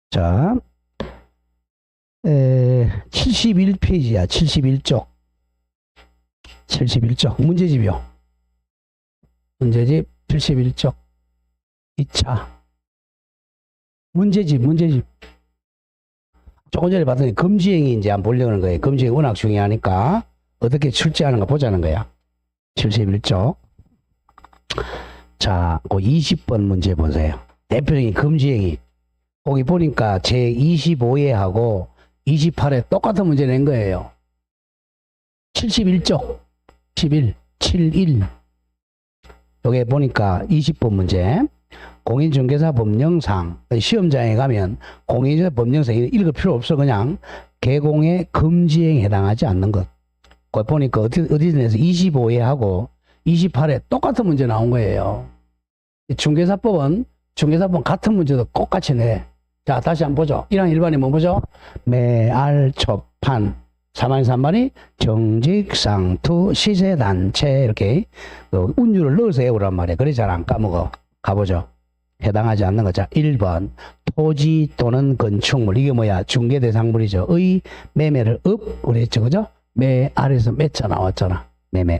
자, 71페이지야. 71쪽. 71쪽. 문제집이요. 문제집 71쪽. 2차. 문제집. 조금 전에 봤더니 금지행위 이제 한번 보려고 하는 거예요. 금지행위 워낙 중요하니까 어떻게 출제하는가 보자는 거야. 71쪽. 자, 그 20번 문제 보세요. 대표적인 금지행위. 거기 보니까 제25회하고 28회 똑같은 문제 낸 거예요. 71쪽. 71. 여기 보니까 20번 문제. 공인중개사 법령상 시험장에 가면 공인중개사 법령상 읽을 필요 없어. 그냥 개공의 금지행위에 해당하지 않는 것. 거기 보니까 어디서 25회하고 28회 똑같은 문제 나온 거예요. 중개사법은 같은 문제도 똑같이 내. 자, 다시 한번 보죠. 1항 1반이 뭐 보죠? 매알, 초판, 3항 3반이 정직, 상투, 시세, 단체 이렇게 운율을 넣어서 외우란 말이에요. 그래 잘 안 까먹어. 가보죠. 해당하지 않는 거. 자, 1번 토지 또는 건축물. 이게 뭐야? 중개대상물이죠. 의 매매를 우리 했죠. 그죠? 매알에서 매자 나왔잖아. 매매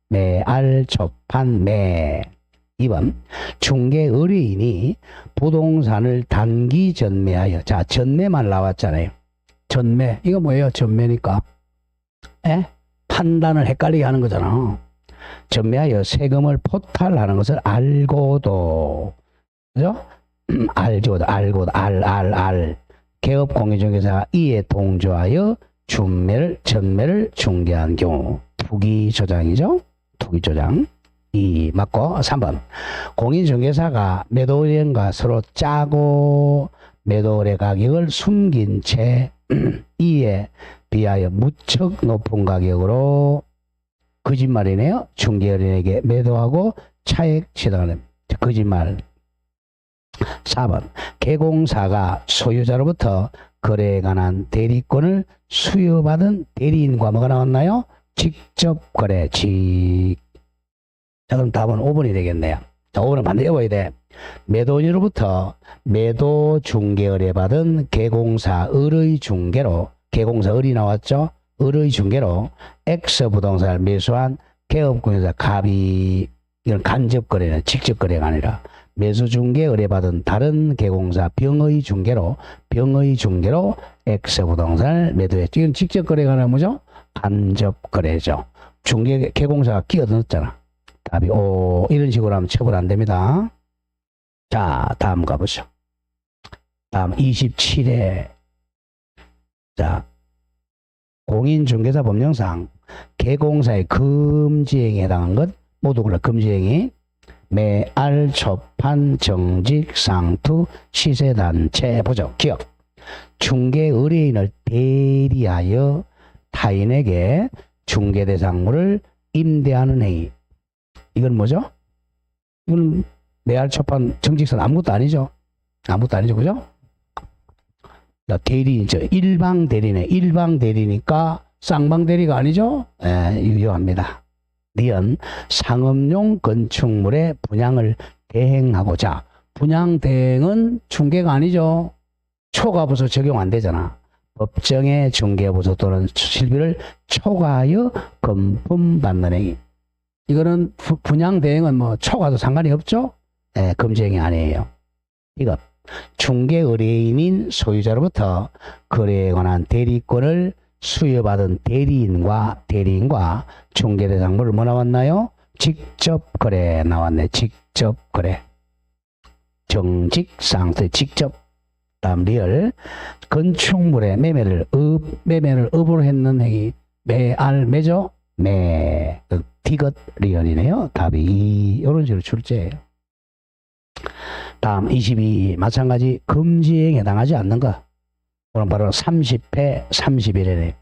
매알, 초판, 매. 2번 중개 의뢰인이 부동산을 단기 전매하여. 자, 전매만 나왔잖아요. 전매. 이거 뭐예요? 전매니까. 판단을 헷갈리게 하는 거잖아. 전매하여 세금을 포탈하는 것을 알고도. 그죠? 알고도. 개업 공인중개사가 이에 동조하여 전매를 중개한 경우. 투기조장이죠? 투기조장. 2 맞고. 3번 공인중개사가 매도의뢰인과 서로 짜고 매도의뢰 가격을 숨긴 채 이에 비하여 무척 높은 가격으로 거짓말이네요. 중개의뢰인에게 매도하고 차액 취득하는 거짓말. 4번 개공사가 소유자로부터 거래에 관한 대리권을 수여받은 대리인과 뭐가 나왔나요? 직접 거래. 자, 그럼 답은 5번이 되겠네요. 자, 5번은 반드시 외워야 돼. 매도인으로부터 매도 중개 의뢰받은 개공사 을의 중개로, 개공사 을이 나왔죠? 을의 중개로 X 부동산을 매수한 개업공인사 갑이. 이건 간접 거래는 직접 거래가 아니라 매수 중개 의뢰받은 다른 개공사 병의 중개로 X 부동산을 매도했죠. 이건 직접 거래가 아니라 뭐죠? 간접 거래죠. 중개 개공사가 끼어들었잖아. 답이 O. 이런 식으로 하면 처벌 안 됩니다. 자, 다음 가보죠. 다음 27회. 자, 공인중개사 법령상 개공사의 금지행위에 해당한 것 모두 그래. 금지행위. 매알, 초판, 정직, 상투, 시세단체. 보죠. 기억. 중개 의뢰인을 대리하여 타인에게 중개대상물을 임대하는 행위. 이건 뭐죠? 이건 매알, 초판, 정직선 아무것도 아니죠? 아무것도 아니죠. 그죠? 대리죠. 일방 대리네. 일방 대리니까 쌍방 대리가 아니죠? 유효합니다. 니은 상업용 건축물의 분양을 대행하고자. 분양 대행은 중개가 아니죠. 초과부서 적용 안 되잖아. 법정의 중개부서 또는 실비를 초과하여 금품받는 행위. 이거는 분양 대행은 뭐 초과도 상관이 없죠? 금지행위 아니에요. 이것 중개 의뢰인인 소유자로부터 거래에 관한 대리권을 수여받은 대리인과 중개대상물을 뭐 나왔나요? 직접 거래 나왔네. 직접 거래. 정직, 상투, 직접. 다음 리얼. 건축물의 매매를 업으로 했는 행위. 매알, 매죠? 매. 디귿 리얼이네요. 답이 2. 이런 식으로 출제해요. 다음 22. 마찬가지 금지행위에 해당하지 않는 거. 오늘 바로 30회 31회네.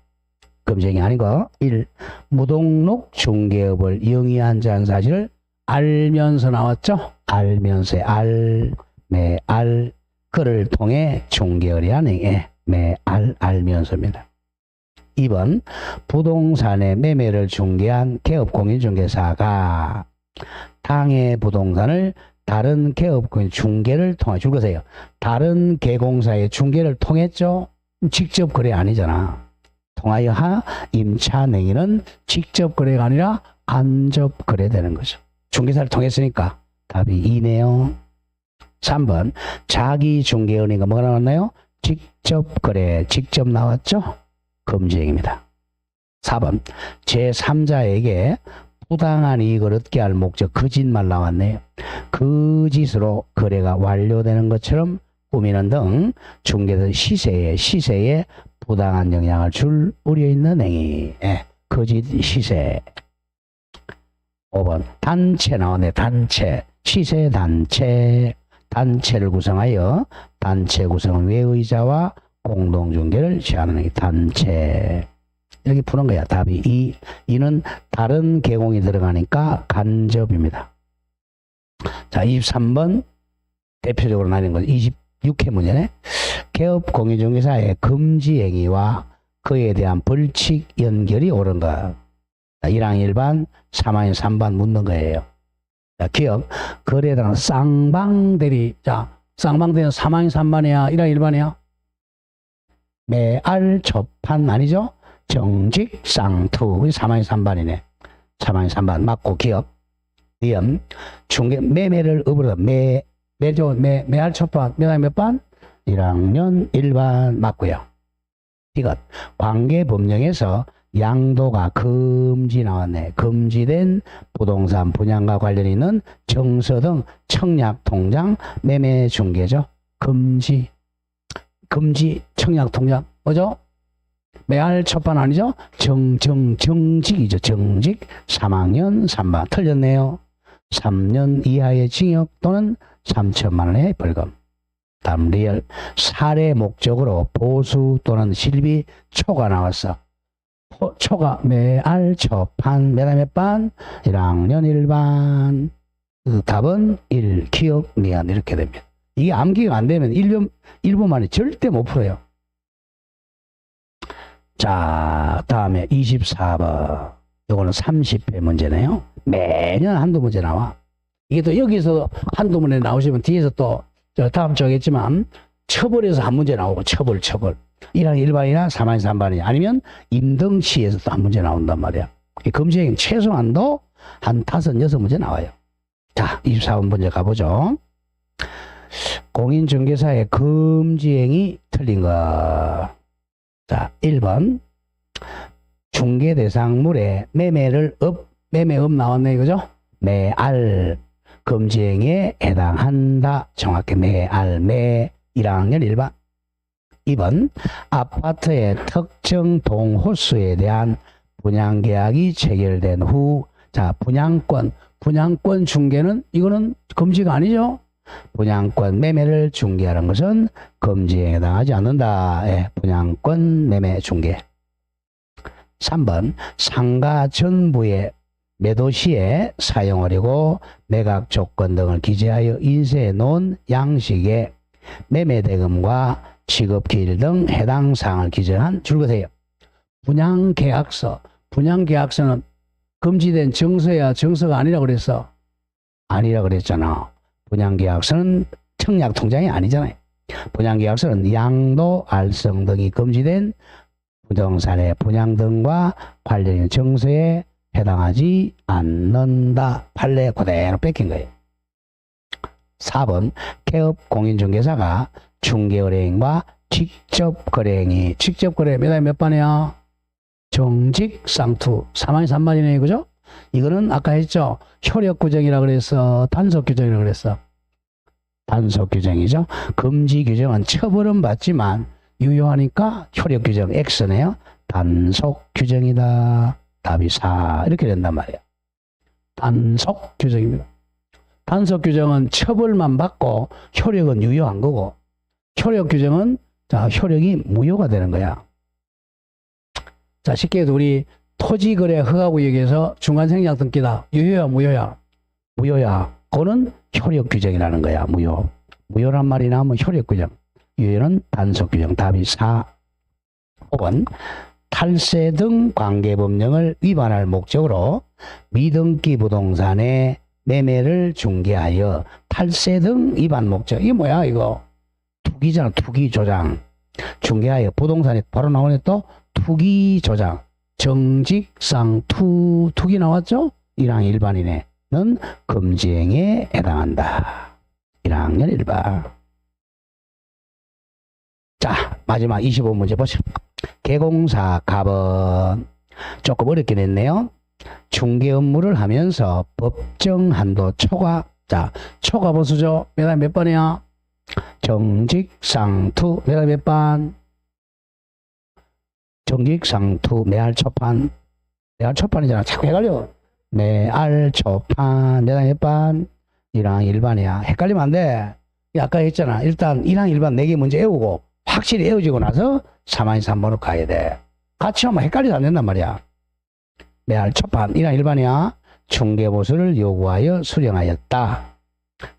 금지행위 아닌 거. 1. 무등록 중개업을 영위한 자한 사실을 알면서 나왔죠? 알면서 매알 그를 통해 중개의뢰한 행위. 매알 알면서입니다. 2번 부동산의 매매를 중개한 개업공인중개사가 당해 부동산을 다른 개업권 중개를 통해 줄 것이에요. 다른 개공사의 중개를 통했죠? 직접 거래 아니잖아. 통하여 하 임차 냉이는 직접 거래가 아니라 간접 거래되는 거죠. 중개사를 통했으니까 답이 2네요. 3번 자기 중개은행가 뭐가 나왔나요? 직접 거래, 직접 나왔죠? 금지행위입니다. 4번 제3자에게 부당한 이익을 얻게 할 목적 거짓말 나왔네요. 거짓으로 거래가 완료되는 것처럼 꾸미는 등 중개사 시세에 부당한 영향을 줄 우려 있는 행위. 거짓 시세. 5번 단체 나오네. 단체. 시세 단체. 단체를 구성하여 단체 구성 외의자와 공동중개를 제한하는 게 단체. 이렇게 푸는 거야. 답이 2. 이는 다른 개공이 들어가니까 간접입니다. 자, 23번 대표적으로 나뉘는 건 26회 문제네. 개업 공인중개사의 금지 행위와 그에 대한 벌칙 연결이 옳은 것. 1항 1반, 3항 3반 묻는 거예요. 자, 기억. 거래당 쌍방대리. 자, 쌍방대리는 3항 3반이야? 1항 1반이야? 매알 접한 아니죠? 정직 쌍투. 3항 3반이네. 3항 3반 맞고 기억. 니은 중개 매매를 업으로 매죠. 매알 접한 몇 학 몇 반? 1학년 1반 맞고요. 이것 관계법령에서 양도가 금지 나왔네. 금지된 부동산 분양과 관련 있는 정서 등 청약 통장 매매 중개죠. 금지 청약 통장 뭐죠? 매알 첫반 아니죠? 정직이죠. 정직 3학년 3반 틀렸네요. 3년 이하의 징역 또는 3천만 원의 벌금. 다음 리얼 살해 목적으로 보수 또는 실비 초가 나왔어. 초가 매알 초판 몇 반? 1학년 1반. 답은 1 기억 미안 이렇게 됩니다. 이게 암기가 안 되면 1분 만에 절대 못 풀어요. 자, 다음에 24번. 요거는 30회 문제네요. 매년 한두 문제 나와. 이게 또 여기서 한두 문제 나오시면 뒤에서 또 다음 주 하겠지만 처벌에서 한 문제 나오고 처벌 1항 1반이나 3항 3반이냐 아니면 임등치에서 또 한 문제 나온단 말이야. 금지행위 최소한도 한 5, 6문제 나와요. 자, 24번 문제 가보죠. 공인중개사의 금지행위 틀린 거. 자, 1번 중개 대상물에 매매업 나왔네, 그죠? 매알 금지행위에 해당한다. 정확히 매알 1학년 1반. 2번 아파트의 특정 동호수에 대한 분양계약이 체결된 후, 자, 분양권 중개는 이거는 금지가 아니죠? 분양권 매매를 중개하는 것은 금지에 해당하지 않는다. 분양권 매매 중개. 3번 상가 전부의 매도 시에 사용하려고 매각 조건 등을 기재하여 인쇄해 놓은 양식의 매매대금과 지급기일 등 해당 사항을 기재한 줄것이에요. 분양계약서는 금지된 정서야 정서가 아니라고 그랬어. 아니라고 그랬잖아. 분양계약서는 청약통장이 아니잖아요. 분양계약서는 양도, 알성 등이 금지된 부동산의 분양 등과 관련된 정서에 해당하지 않는다. 판례 그대로 뺏긴 거예요. 4번 개업 공인중개사가 중개거래행위와 직접거래행위. 직접거래 몇 반이야? 정직 쌍투 3항 3반이네. 그죠? 이거는 아까 했죠. 효력규정이라고 그랬어. 단속규정이라고 그랬어. 단속규정이죠. 금지규정은 처벌은 받지만 유효하니까 효력규정 X네요. 단속규정이다. 답이 4 이렇게 된단 말이에요. 단속규정입니다. 단속규정은 처벌만 받고 효력은 유효한 거고, 효력규정은 자 효력이 무효가 되는 거야. 자, 쉽게 해도 우리 토지거래 허가구역에서 중간생략 등기다. 유효야 무효야? 무효야. 그거는 효력규정이라는 거야. 무효란 말이 나오면 효력규정. 유효는 단속규정. 답이 4. 5번 탈세 등 관계법령을 위반할 목적으로 미등기 부동산에 매매를 중개하여 탈세 등 위반 목적. 이게 뭐야 이거? 투기잖아. 투기 조장. 중개하여 부동산에 바로 나오네 또 투기 조장. 정직상 투기 나왔죠? 1항 일반인에는 금지행에 해당한다. 1학년 1반. 자, 마지막 25문제 보시죠. 개공사 갑은 조금 어렵긴 했네요. 중개 업무를 하면서 법정 한도 초과. 자, 초과 보수죠. 매달 몇 번이야? 정직상투 매달 몇 번? 정직상투 매알 초판. 매알 초판이잖아. 자꾸 헷갈려. 매알 초판 매달 몇 번? 1항 1반이야. 헷갈리면 안 돼. 아까 했잖아. 일단 1항 1반 4개 문제 외우고 확실히 외워지고 나서 3항 3번으로 가야 돼. 같이 하면 헷갈려도 안 된단 말이야. 매알 초판 1항 1반이야. 중개보수를 요구하여 수령하였다.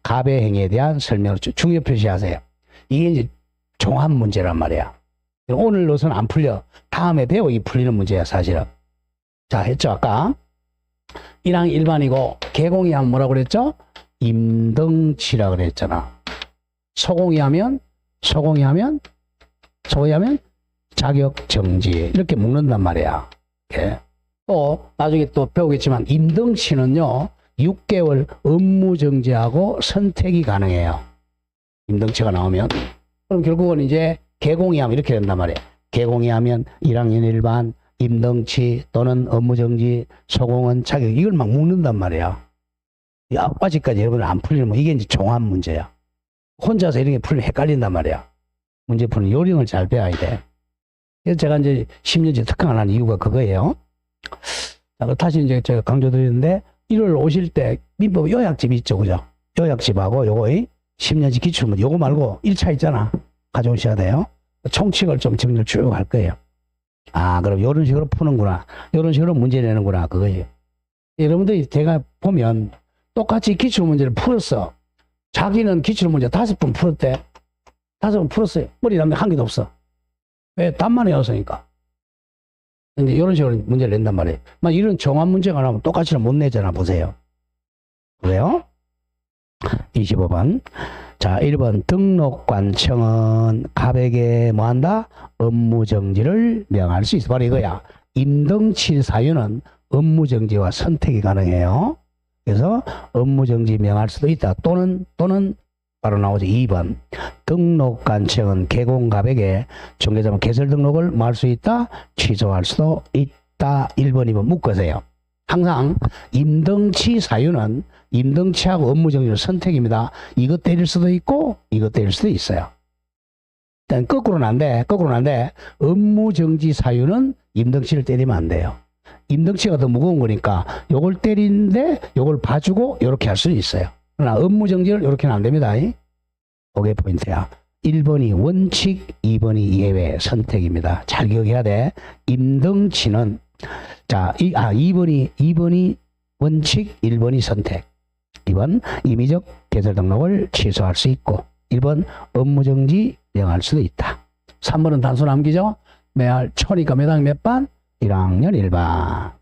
갑의 행위에 대한 설명을 중요 표시하세요. 이게 이제 종합 문제란 말이야. 오늘 노선 안 풀려. 다음에 배우기 풀리는 문제야 사실은. 자 했죠 아까. 1항 1반이고 개공이 하면 뭐라고 그랬죠? 임등치라 그랬잖아. 소공이 하면 자격정지 이렇게 묶는단 말이야. 이렇게. 또 나중에 또 배우겠지만 임등치는요 6개월 업무정지하고 선택이 가능해요. 임등치가 나오면. 그럼 결국은 이제 개공이 하면 이렇게 된단 말이에요. 개공이 하면 1학년 1반 임등치 또는 업무정지, 소공은 자격, 이걸 막 묶는단 말이야. 이 아까지까지 여러분들 안 풀리면 이게 이제 종합 문제야. 혼자서 이런 게 풀리면 헷갈린단 말이야. 문제 푸는 요령을 잘 배워야 돼. 그래서 제가 이제 10년째 특강을 하는 이유가 그거예요. 자, 다시 이제 제가 강조드리는데 1월 오실 때 민법 요약집 있죠, 그죠? 요약집하고 요거 10년째 기출문제, 요거 말고 1차 있잖아. 가져오셔야 돼요. 총칙을 좀 정리를 쭉 할 거예요. 아, 그럼 이런 식으로 푸는구나. 이런 식으로 문제 내는구나. 그거예요. 여러분들이 제가 보면 똑같이 기출문제를 풀었어. 자기는 기출문제 5번 풀었대. 5번 풀었어요. 머리 남는 한 개도 없어. 왜? 답만 외웠으니까. 근데 이런 식으로 문제를 낸단 말이에요. 막 이런 종합 문제가 나오면 똑같이는 못 내잖아. 보세요. 왜요? 25번. 자, 1번 등록관청은 갑에게 뭐한다? 업무정지를 명할 수 있어. 바로 이거야. 임등치 사유는 업무정지와 선택이 가능해요. 그래서 업무정지 명할 수도 있다. 또는 바로 나오죠. 2번 등록관청은 개공갑에게 중개자만 개설 등록을 뭐 할 수 있다? 취소할 수도 있다. 1번, 2번 묶으세요. 항상 임등치 사유는 임등치하고 업무정지는 선택입니다. 이것 때릴 수도 있고 이것 때릴 수도 있어요. 일단 거꾸로는 안 돼. 업무정지 사유는 임등치를 때리면 안 돼요. 임등치가 더 무거운 거니까 요걸 때리는데 요걸 봐주고 요렇게 할 수 있어요. 그러나 업무정지를 요렇게는 안 됩니다. 그게 포인트야. 1번이 원칙, 2번이 예외 선택입니다. 잘 기억해야 돼. 임등치는 자, 2번이 원칙, 1번이 선택. 2번 임의적 개설 등록을 취소할 수 있고 1번 업무정지 명할 수도 있다. 3번은 단순 암기죠. 매알 초니까 매당 몇 반? 1학년 1반.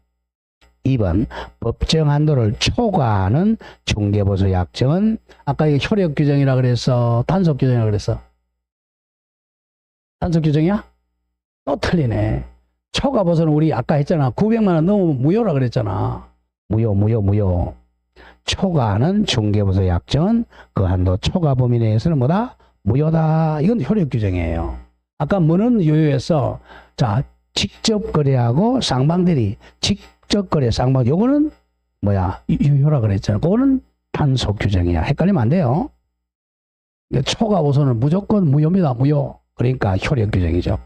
2번 법정 한도를 초과하는 중개보수 약정은 아까 이게 효력 규정이라 그랬어? 단속 규정이라 그랬어? 단속 규정이야? 또 틀리네. 초과 보수는 우리 아까 했잖아. 900만 원 넘으면 무효라 그랬잖아. 무효. 초과하는 중개보수 약정은 그 한도 초과 범위 내에서는 뭐다? 무효다. 이건 효력 규정이에요. 아까 뭐는 유효했어? 자, 직접 거래하고 쌍방대리, 직접 거래 쌍방, 요거는 뭐야? 유효라 그랬잖아. 그거는 단속 규정이야. 헷갈리면 안 돼요. 초과 보수는 무조건 무효입니다. 무효. 그러니까 효력 규정이죠.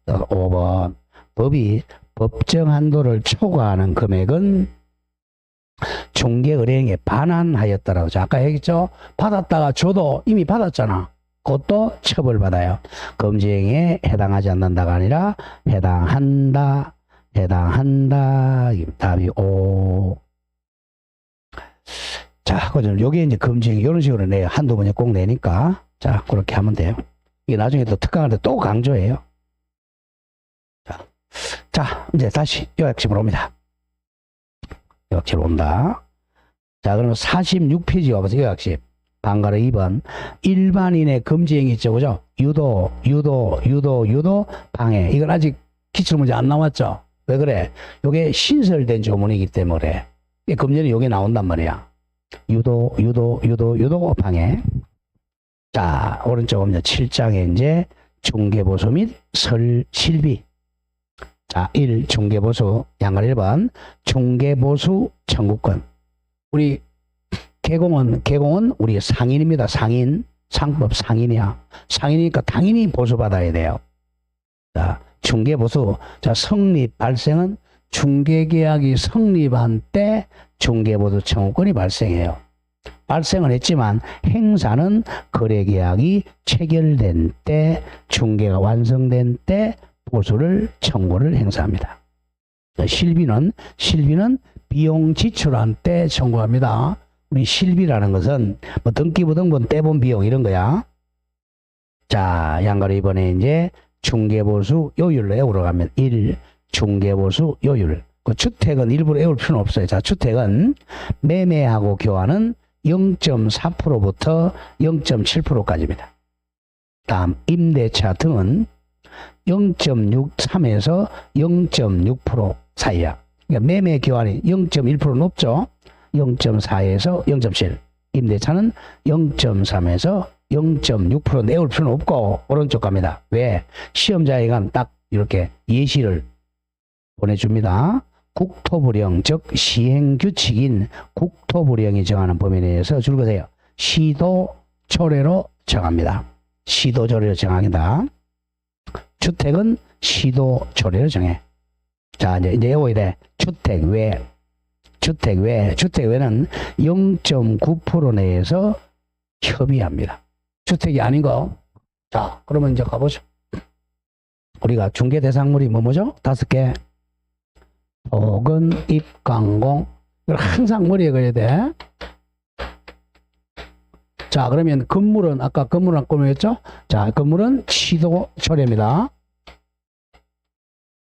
5번 법이 법정 한도를 초과하는 금액은 중개의뢰인에 반환하였다라고. 아까 얘기했죠. 받았다가 줘도 이미 받았잖아. 그것도 처벌받아요. 금지행위에 해당하지 않는다가 아니라 해당한다. 답이 5. 자, 그죠. 요게 이제 금지행위 이런 식으로 내요. 한두 번에 꼭 내니까. 자, 그렇게 하면 돼요. 이게 나중에 또 특강할 때 또 강조해요. 자, 이제 다시 요약집으로 옵니다. 요약집으로 온다. 자, 그러면 46페이지 와보세요. 요약식. 방가로 2번. 일반인의 금지행위 있죠. 그죠? 유도, 방해. 이건 아직 기출문제 안 나왔죠? 왜 그래? 요게 신설된 조문이기 때문에 금년에 요게 나온단 말이야. 유도, 방해. 자, 오른쪽 보면 7장에 이제 중개보수 및 실비. 자, 1. 중개보수. 양갈 1번. 중개보수 청구권. 우리 개공은 우리 상인입니다. 상법 상인이야. 상인이니까 당연히 보수받아야 돼요. 자, 중개보수. 자, 발생은 중개계약이 성립한 때 중개보수 청구권이 발생해요. 발생을 했지만 행사는 거래계약이 체결된 때, 중개가 완성된 때 보수를 청구를 행사합니다. 실비는 비용 지출한 때 청구합니다. 우리 실비라는 것은 뭐 등기부등본 떼본 비용 이런 거야. 자, 양가로 이번에 이제 중개보수 요율로 외우러 가면 1. 중개보수 요율. 그 주택은 일부러 외울 필요는 없어요. 자, 주택은 매매하고 교환은 0.4%부터 0.7%까지입니다. 다음 임대차 등은 0.63에서 0.6% 사이야. 그러니까 매매 교환이 0.1% 높죠. 0.4에서 0.7. 임대차는 0.3에서 0.6% 내올 필요는 없고 오른쪽 갑니다. 왜? 시험자에 가면 딱 이렇게 예시를 보내줍니다. 국토부령, 즉 시행규칙인 국토부령이 정하는 범위 내에서 줄거세요. 시도조례로 정합니다. 시도조례로 정합니다. 주택은 시도조례로 정해. 자, 이제 외워야 돼. 주택외는 0.9% 내에서 협의합니다. 주택이 아닌 거. 자, 그러면 이제 가보죠. 우리가 중개 대상물이 뭐죠? 5개. 토건, 입광공. 이걸 항상 머리에 그려야 돼. 자, 그러면 건물은 아까 건물은 안 꾸몄죠? 자, 건물은 시도조례입니다.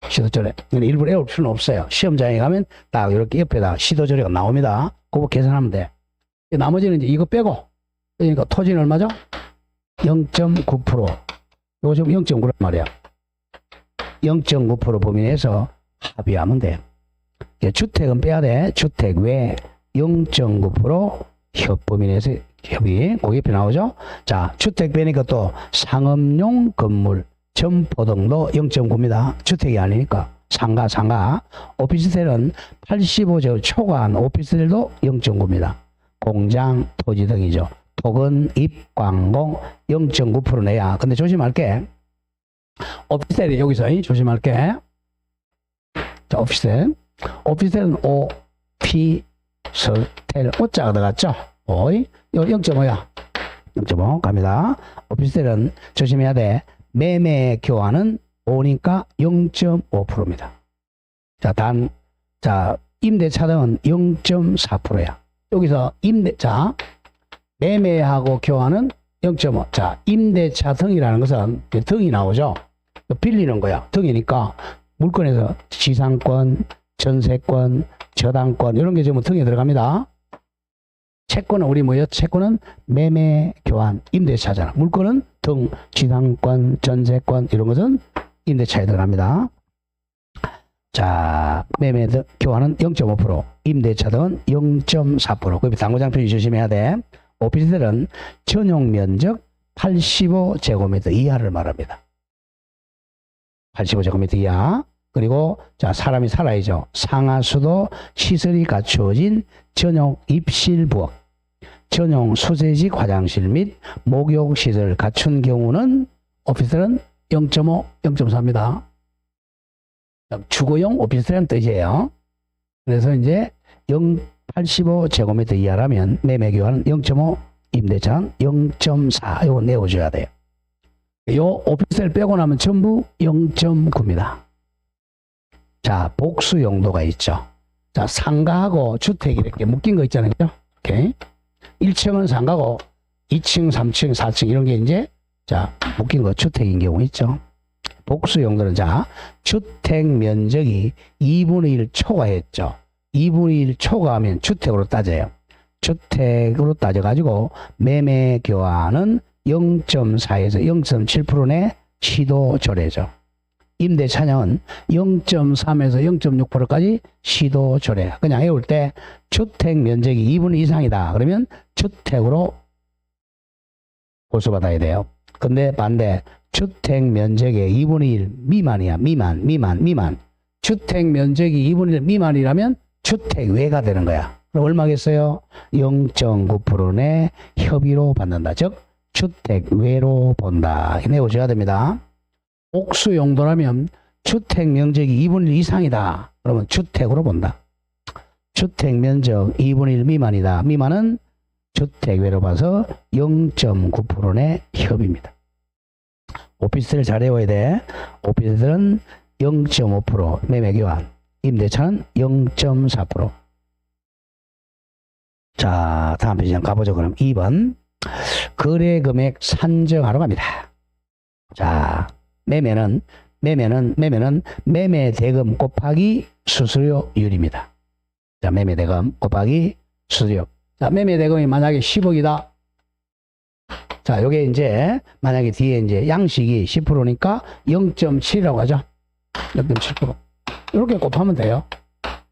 시도조례. 일부러 외울 필요는 없어요. 시험장에 가면 딱 이렇게 옆에다 시도조례가 나옵니다. 그거 계산하면 돼. 나머지는 이제 이거 빼고. 그러니까 토지는 얼마죠? 0.9%. 이거 지금 0.9란 말이야. 0.9% 범위 내에서 합의하면 돼. 주택은 빼야 돼. 주택 외 0.9% 범위 내에서 협의. 그 옆에 나오죠? 자, 주택 빼니까 또 상업용 건물, 점포 등도 0.9입니다. 주택이 아니니까. 상가. 오피스텔은 85제곱 초과한 오피스텔도 0.9입니다. 공장, 토지 등이죠. 토건, 입광공 0.9% 내야. 근데 조심할게. 오피스텔이 여기서 조심할게. 자, 오피스텔은 오피스텔 오자가 들어갔죠? 오이 0.5야. 0.5 갑니다. 오피스텔은 조심해야 돼. 매매 교환은 5니까 0.5%입니다. 자, 임대차 등은 0.4%야. 여기서 매매하고 교환은 0.5. 자, 임대차 등이라는 것은 등이 나오죠? 빌리는 거야. 등이니까 물건에서 지상권, 전세권, 저당권 이런 게 지금 등에 들어갑니다. 채권은 우리 뭐예요? 채권은 매매, 교환, 임대차잖아. 물건은 등, 지상권, 전세권 이런 것은 임대차에 들어갑니다. 자, 매매 등 교환은 0.5%, 임대차 등은 0.4%. 그 당구장 표시 조심해야 돼. 오피스텔은 전용 면적 85제곱미터 이하를 말합니다. 85제곱미터 이하. 그리고 자, 사람이 살아야죠. 상하수도 시설이 갖추어진 전용 입실 부엌, 전용 수세식 화장실 및 목욕시설 갖춘 경우는 오피스텔은 0.5, 0.4입니다. 주거용 오피스텔은 뜻이에요. 그래서 이제 85제곱미터 이하라면 매매교환은 0.5, 임대차는 0.4. 이거 내어줘야 돼요. 요 오피스텔 빼고 나면 전부 0.9입니다. 자, 복수 용도가 있죠. 자, 상가하고 주택이 이렇게 묶인 거 있잖아요. 오케이. 1층은 상가고 2층, 3층, 4층 이런 게 이제 자, 묶인 거 주택인 경우 있죠. 복수 용도는 자, 주택 면적이 2분의 1 초과했죠. 2분의 1 초과하면 주택으로 따져요. 주택으로 따져가지고 매매 교환은 0.4에서 0.7% 내 시도조례죠. 임대차량은 0.3에서 0.6%까지 시도조례. 그냥 외울 때 주택 면적이 2분 이상이다. 그러면 주택으로 고소받아야 돼요. 근데 반대 주택 면적의 2분의 1 미만이야. 미만. 주택 면적이 2분의 1 미만이라면 주택외가 되는 거야. 그럼 얼마겠어요? 0.9% 내 협의로 받는다. 즉 주택외로 본다. 내오셔야 됩니다. 옥수 용도라면 주택 면적이 2분의 1 이상이다. 그러면 주택으로 본다. 주택 면적 2분의 1 미만이다. 미만은 주택외로 봐서 0.9% 내 협의입니다. 오피스텔 잘 외워야 돼. 오피스텔은 0.5% 매매 교환. 임대차는 0.4%. 자, 다음 페이지 가보죠. 그럼 2번. 거래 금액 산정하러 갑니다. 자, 매매는 매매 대금 곱하기 수수료율입니다. 자, 매매 대금 곱하기 수수료. 자, 매매 대금이 만약에 10억이다. 자, 요게 이제 만약에 뒤에 이제 양식이 10%니까 0.7이라고 하죠. 0.7%. 이렇게 곱하면 돼요.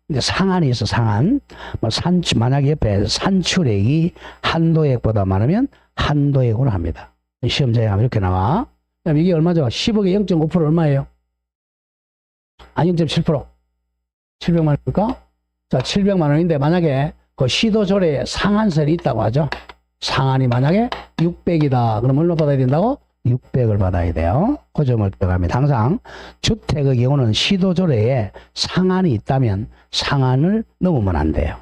근데 상한이 있어, 상한. 뭐 만약에 옆에 산출액이 한도액보다 많으면 한도액으로 합니다. 시험자에 하면 이렇게 나와. 그럼 이게 얼마죠? 10억에 0.5% 얼마예요? 0.7%. 700만 원일까? 자, 700만 원인데 만약에 그 시도조례에 상한선이 있다고 하죠. 상한이 만약에 600이다. 그럼 얼마 받아야 된다고? 600을 받아야 돼요. 그 점을 기억합니다. 항상 주택의 경우는 시도조례에 상한이 있다면 상한을 넘으면 안 돼요.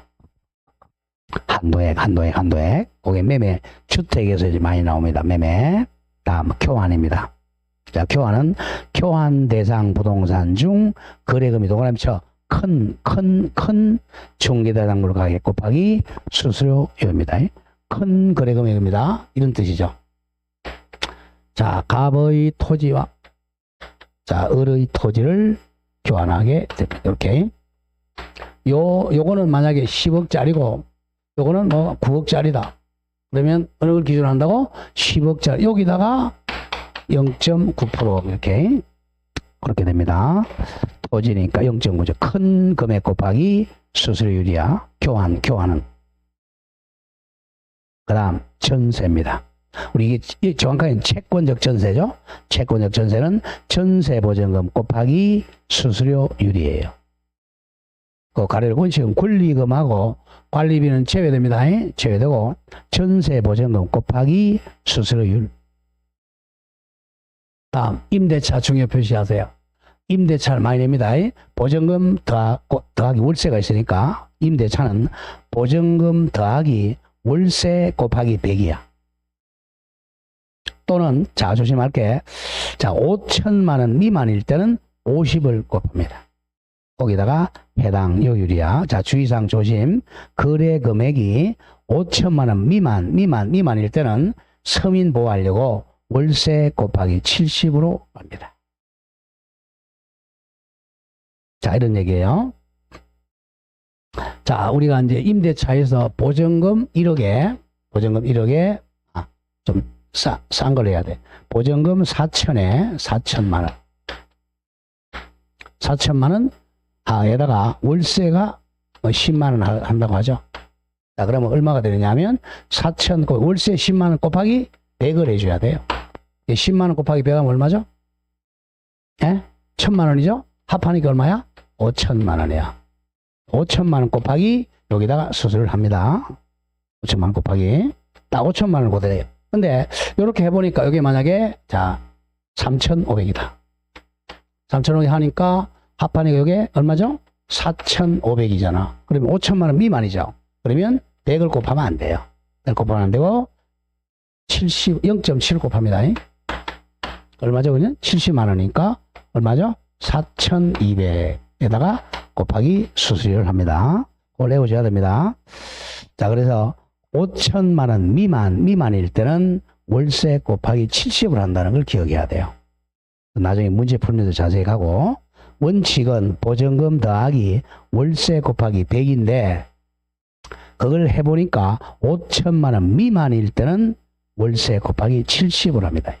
한도액. 그게 매매, 주택에서 이제 많이 나옵니다. 매매. 다음 교환입니다. 자, 교환은 교환 대상 부동산 중 거래금이 동그라미 쳐 큰 중개대상물 가격 곱하기 수수료입니다. 큰 거래금액입니다. 이런 뜻이죠. 자, 갑의 토지와 자, 을의 토지를 교환하게 됩니다. 이렇게. 요거는 만약에 10억짜리고 요거는 뭐 9억짜리다. 그러면 어느 걸 기준으로 한다고? 10억짜리. 여기다가 0.9% 이렇게. 그렇게 됩니다. 토지니까 0.9죠. 큰 금액 곱하기 수수료율이야. 교환은. 그 다음 전세입니다. 우리 이게 정확하게 채권적 전세죠. 채권적 전세는 전세보증금 곱하기 수수료율이에요. 그 가릴 원칙은 권리금하고 관리비는 제외됩니다. 제외되고 전세보증금 곱하기 수수료율. 다음 임대차 중요 표시하세요. 임대차를 많이 냅니다. 보증금 더하기 월세가 있으니까 임대차는 보증금 더하기 월세 곱하기 100이야. 또는 자, 조심할게. 자, 5천만 원 미만일 때는 50을 곱합니다. 거기다가 해당 요율이야. 자, 주의사항 조심. 거래 금액이 5천만 원 미만일 때는 서민 보호하려고 월세 곱하기 70으로 합니다. 자, 이런 얘기예요. 자, 우리가 이제 임대차에서 보증금 1억에 좀 싼 걸 해야 돼. 보증금 4천에 4천만 원. 4천만 원, 에다가 월세가 10만 원 한다고 하죠. 자, 그러면 얼마가 되느냐 하면 4천, 월세 10만 원 곱하기 100을 해줘야 돼요. 10만 원 곱하기 100 하면 얼마죠? 1,000만 원이죠? 합하니까 얼마야? 5천만 원이야. 5천만 원 곱하기 여기다가 수술을 합니다. 5천만 원 곱하기 딱 5천만 원을 곱해요. 근데 이렇게 해보니까 여기 만약에 자 3,500이다. 3,500 하니까 합하니까 여기 얼마죠? 4,500이잖아. 그러면 5천만 원 미만이죠. 그러면 100을 곱하면 안 돼요. 100 곱하면 안 되고 0.7 곱합니다. 얼마죠? 그냥 70만 원이니까 얼마죠? 4,200에다가 곱하기 수수료를 합니다. 그걸 내오셔야 됩니다. 자, 그래서 5천만 원 미만일 때는 월세 곱하기 70을 한다는 걸 기억해야 돼요. 나중에 문제 풀면서 자세히 가고, 원칙은 보증금 더하기 월세 곱하기 100인데 그걸 해보니까 5천만 원 미만일 때는 월세 곱하기 70을 합니다.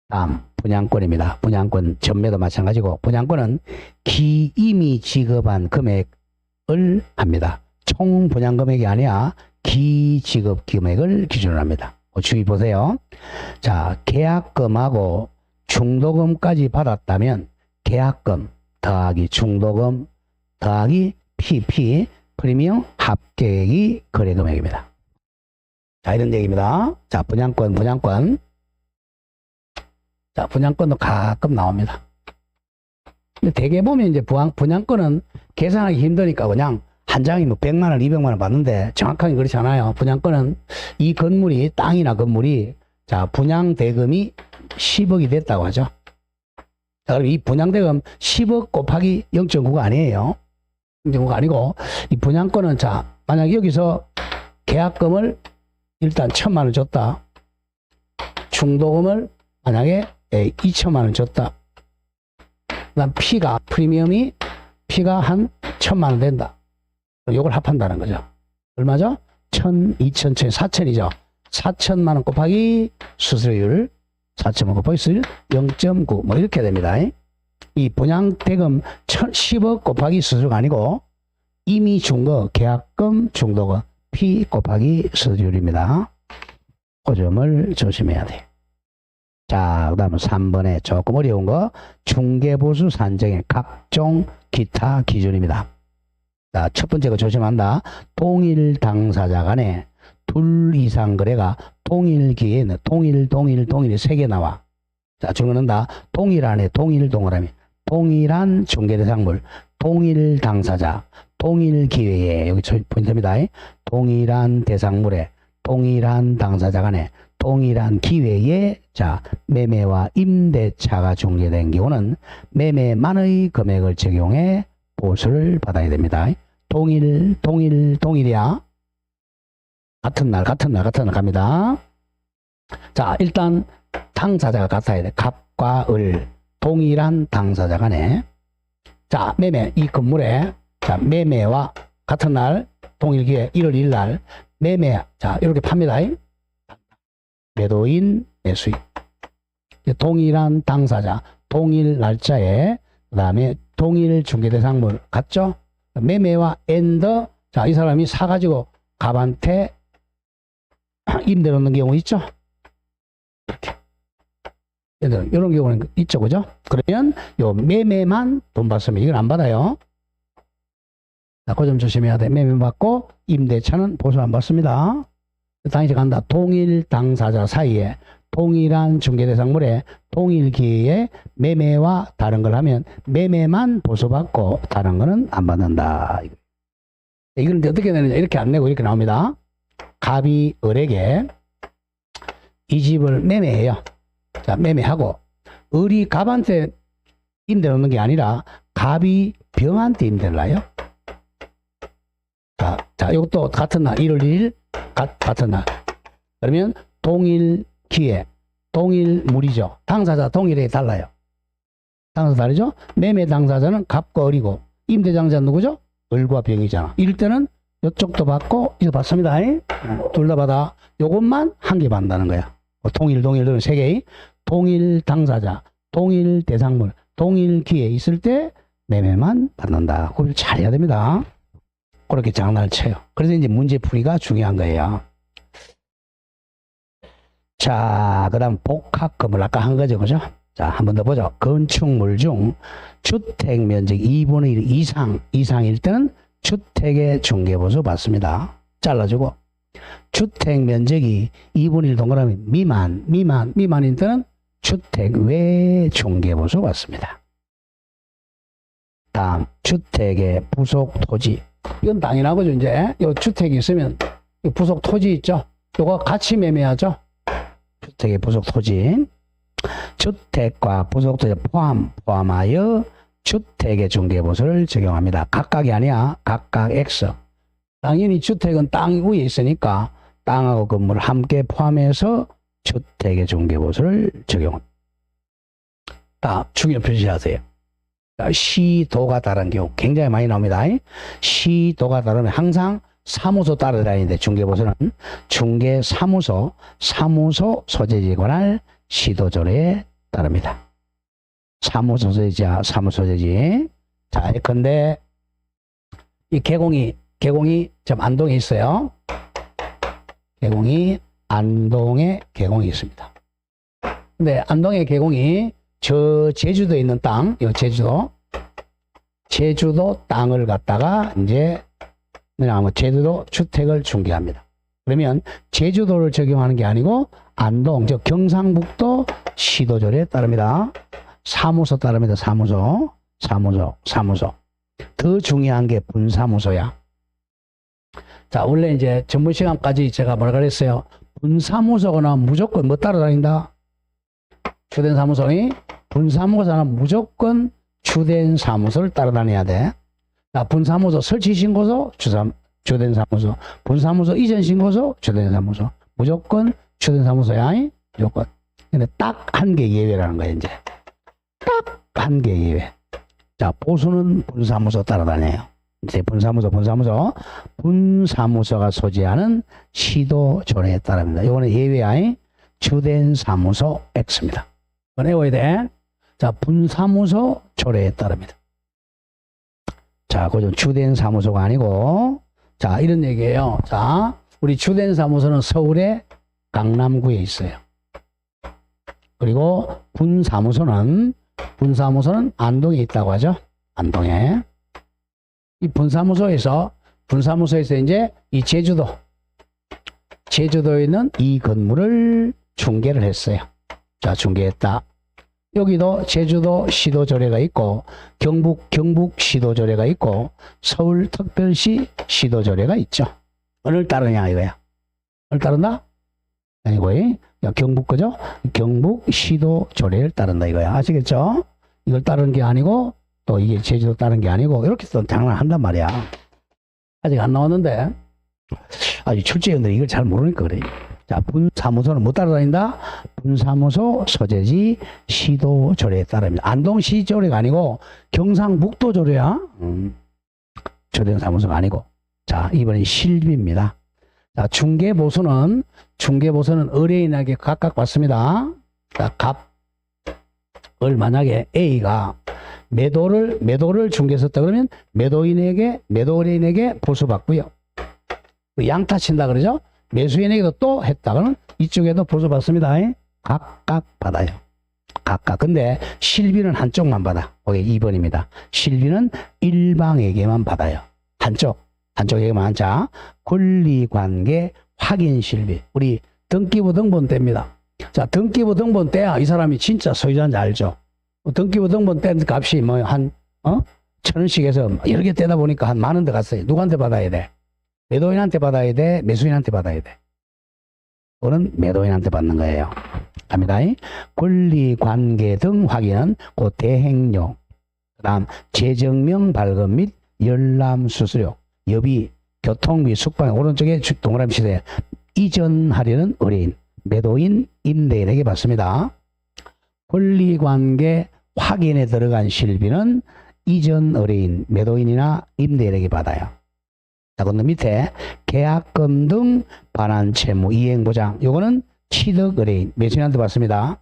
다음 분양권입니다. 분양권 전매도 마찬가지고 분양권은 기임이 지급한 금액을 합니다. 총 분양 금액이 아니라 기지급 금액을 기준으로 합니다. 주의 보세요. 자, 계약금하고 중도금까지 받았다면 계약금 더하기 중도금 더하기 PP 프리미엄 합계액이 거래금액입니다. 자, 이런 얘기입니다. 자, 분양권. 자, 분양권도 가끔 나옵니다. 근데 대개 보면 이제 분양권은 계산하기 힘드니까 그냥 한 장이 뭐 100만 원, 200만 원 받는데 정확하게 그렇지 않아요. 분양권은 이 건물이, 땅이나 건물이, 자, 분양 대금이 10억이 됐다고 하죠. 자, 그럼 이 분양 대금 10억 곱하기 0.9가 아니에요. 0.9가 아니고, 이 분양권은 자, 만약 여기서 계약금을 일단 1,000만 원 줬다. 중도금을 만약에 2천만 원 줬다. 그 다음 프리미엄이 한 1,000만 원 된다. 요걸 합한다는 거죠. 얼마죠? 1,000, 2,000, 1,000, 4,000이죠. 4천만 원 곱하기 수수료율, 4천만 원 곱하기 수수료율 0.9, 뭐 이렇게 됩니다. 이 분양 대금 10억 곱하기 수수료가 아니고 이미 준 거 계약금, 중도금, P 곱하기 수수료율입니다. 그 점을 조심해야 돼요. 자, 그 다음은 3번에 조금 어려운 거 중개보수 산정의 각종 기타 기준입니다. 자, 첫 번째 거 조심한다. 동일 당사자 간에 둘 이상 거래가 동일 기회는 동일이 3개 나와. 자, 중요한다. 동일 안에 동일 동그라미, 동일한 중개대상물, 동일 당사자, 동일 기회에, 여기 포인트입니다. 동일한 대상물에 동일한 당사자 간에 동일한 기회에, 자, 매매와 임대차가 중개된 경우는 매매만의 금액을 적용해 보수를 받아야 됩니다. 동일이야. 같은 날 갑니다. 자, 일단 당사자가 같아야 돼. 갑과 을, 동일한 당사자 간에. 자, 매매, 이 건물에, 자, 매매와 같은 날, 동일 기회, 1월 1일 날, 매매, 자, 이렇게 팝니다. 매도인, 매수인. 동일한 당사자, 동일 날짜에, 그 다음에 동일 중개대상물 같죠? 매매와 엔더, 자, 이 사람이 사가지고 갑한테 임대 놓는 경우 있죠? 이렇게. 이런 경우는 있죠, 그죠? 그러면 요 매매만 돈 받으면 이건 안 받아요. 자, 그 점 조심해야 돼. 매매 받고 임대차는 보수 안 받습니다. 당시 간다. 동일 당사자 사이에 동일한 중개대상물에 동일 기회에 매매와 다른 걸 하면 매매만 보수받고 다른 거는 안 받는다. 이건 어떻게 되느냐. 이렇게 안 내고 이렇게 나옵니다. 갑이 을에게 이 집을 매매해요. 자, 매매하고 을이 갑한테 임대 놓는 게 아니라 갑이 병한테 임대를 놔요. 자, 이것도 같은 날, 1월 1일 같은 날. 그러면 동일 기회, 동일 물이죠. 당사자 동일에 달라요. 당사자 다르죠? 매매 당사자는 갑과 을이고 임대장자는 누구죠? 을과 병이잖아. 이럴 때는 이쪽도 받고 이거 받습니다. 둘 다 받아. 요것만 한 개 받는다는 거야. 동일은 세 개. 동일 당사자, 동일 대상물, 동일 기회 있을 때 매매만 받는다. 그걸 잘 해야 됩니다. 그렇게 장난을 쳐요. 그래서 이제 문제풀이가 중요한 거예요. 자, 그 다음 복합금을 아까 한 거죠, 그죠? 자, 한 번 더 보죠. 건축물 중 주택 면적 2분의 1 이상일 때는 주택의 중개보수 받습니다. 잘라주고, 주택 면적이 2분의 1 동그라미 미만인 때는 주택 외 중개보수 받습니다. 다음, 주택의 부속 토지. 이건 당연하고죠. 이제 요 주택이 있으면 이 부속 토지 있죠. 요거 같이 매매하죠. 주택의 부속 토지. 주택과 부속 토지 포함하여 주택의 중개보수를 적용합니다. 각각이 아니야. 각각 X. 당연히 주택은 땅 위에 있으니까 땅하고 건물을 함께 포함해서 주택의 중개보수를 적용합니다. 다 중요 표시하세요. 시도가 다른 경우 굉장히 많이 나옵니다. 시도가 다르면 항상 사무소 따라다니는데 중개보서는 중개사무소 소재지에 관할 시도조례에 따릅니다. 사무소 소재지야 사무소재지. 자, 예컨대 이 개공이 좀 안동에 있어요. 개공이 안동에 개공이 있습니다. 근데 안동의 개공이 저 제주도에 있는 땅, 이 제주도 땅을 갖다가 이제 뭐냐면 제주도 주택을 중개합니다. 그러면 제주도를 적용하는 게 아니고 안동, 즉 경상북도 시도조례에 따릅니다. 사무소 따릅니다. 사무소. 더 중요한 게 분사무소야. 자, 원래 이제 전문 시간까지 제가 뭐라 그랬어요? 분사무소거나 무조건 뭐 따라다닌다? 주된 사무소니 분사무소는 무조건 주된 사무소를 따라다녀야 돼. 자, 분사무소 설치 신고서 주된 사무소, 분사무소 이전 신고서 주된 사무소, 무조건 주된 사무소야. 무조건. 근데 딱 한 개 예외라는 거야 이제. 딱 한 개 예외. 자, 보수는 분사무소 따라다녀요. 이제 분사무소가 소지하는 시도조례에 따릅니다. 이거는 예외야. 주된 사무소 X입니다. 이건 외워야 돼. 자, 분사무소 조례에 따릅니다. 자, 그죠. 주된 사무소가 아니고, 자, 이런 얘기예요. 자, 우리 주된 사무소는 서울의 강남구에 있어요. 그리고 분사무소는 안동에 있다고 하죠. 안동에. 이 분사무소에서 이제 이 제주도에 있는 이 건물을 중개를 했어요. 자, 중개했다. 여기도 제주도 시도조례가 있고 경북 시도조례가 있고 서울특별시 시도조례가 있죠. 어느 따르냐 이거야. 어느 따른다? 아니고 경북 거죠? 경북 시도조례를 따른다 이거야. 아시겠죠? 이걸 따르는 게 아니고 또 이게 제주도 따르는 게 아니고 이렇게 또 장난한단 말이야. 아직 안 나왔는데 아직 출제위원들이 이걸 잘 모르니까 그래. 자, 분사무소는 뭐 따라다닌다? 분사무소 소재지 시도조례에 따릅니다. 안동시조례가 아니고 경상북도조례야. 주된 사무소가 아니고. 자, 이번엔 실비입니다. 자, 중개보수는 의뢰인에게 각각 받습니다. 자, 값을 만약에 A가 매도를 중개했었다 그러면 매도인에게 보수받고요. 양타 친다 그러죠? 매수인에게도 또 했다 그러면 이쪽에도 보수받습니다. 각각 받아요. 각각. 근데 실비는 한쪽만 받아. 거기 2번입니다. 실비는 일방에게만 받아요. 한쪽에게만. 자, 권리관계 확인 실비. 우리 등기부 등본 떼입니다. 자, 등기부 등본 떼야 이 사람이 진짜 소유자인지 알죠? 등기부 등본 뗀 값이 뭐 한 1,000원씩 해서 여러 개 떼다 보니까 한 10,000원 더 갔어요. 누구한테 받아야 돼? 매도인한테 받아야 돼? 매수인한테 받아야 돼? 그거는 매도인한테 받는 거예요. 갑니다. 권리관계 등 확인은 그 대행료, 그 다음 재정명 발급 및 열람 수수료, 여비, 교통비, 숙박, 오른쪽에 동그라미 치세요. 이전하려는 의뢰인, 매도인, 임대인에게 받습니다. 권리관계 확인에 들어간 실비는 이전 의뢰인, 매도인이나 임대인에게 받아요. 자, 그 밑에 계약금 등 반환 채무 이행보장, 요거는 취득 의뢰인, 매수인한테 받습니다.